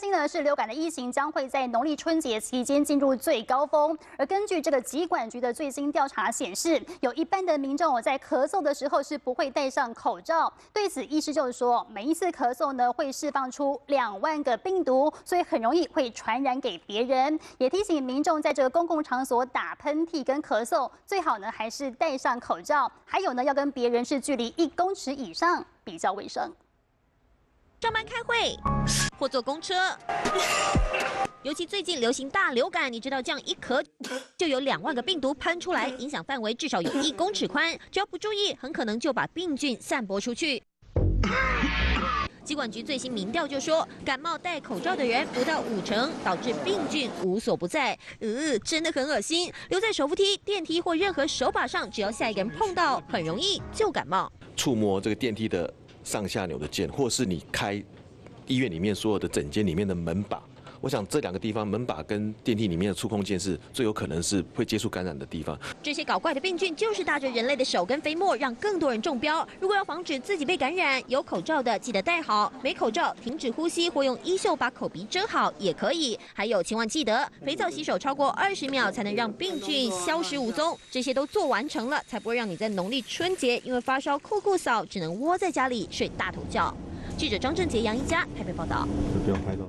心的是，流感的疫情将会在农历春节期间进入最高峰。而根据这个疾管局的最新调查显示，有一半的民众在咳嗽的时候是不会戴上口罩。对此，医师就说，每一次咳嗽呢会释放出2万个病毒，所以很容易会传染给别人。也提醒民众在这个公共场所打喷嚏跟咳嗽，最好呢还是戴上口罩。还有呢，要跟别人是距离1公尺以上，比较卫生。 上班开会或坐公车，尤其最近流行大流感，你知道这样一咳就有2万个病毒喷出来，影响范围至少有1公尺宽，只要不注意，很可能就把病菌散播出去。疾管局最新民调就说，感冒戴口罩的人不到50%，导致病菌无所不在。真的很恶心。留在手扶梯、电梯或任何手把上，只要下一个人碰到，很容易就感冒。触摸这个电梯的 上下扭的键，或是你开医院里面所有的诊间里面的门把，我想这2个地方，门把跟电梯里面的触控键是最有可能是会接触感染的地方。这些搞怪的病菌就是搭着人类的手跟飞沫，让更多人中标。如果要防止自己被感染，有口罩的记得戴好，没口罩停止呼吸或用衣袖把口鼻遮好也可以。还有，千万记得肥皂洗手超过20秒才能让病菌消失无踪。这些都做完成了，才不会让你在农历春节因为发烧酷酷扫，只能窝在家里睡大头觉。记者张正杰、杨一佳台北报道。就不用拍照。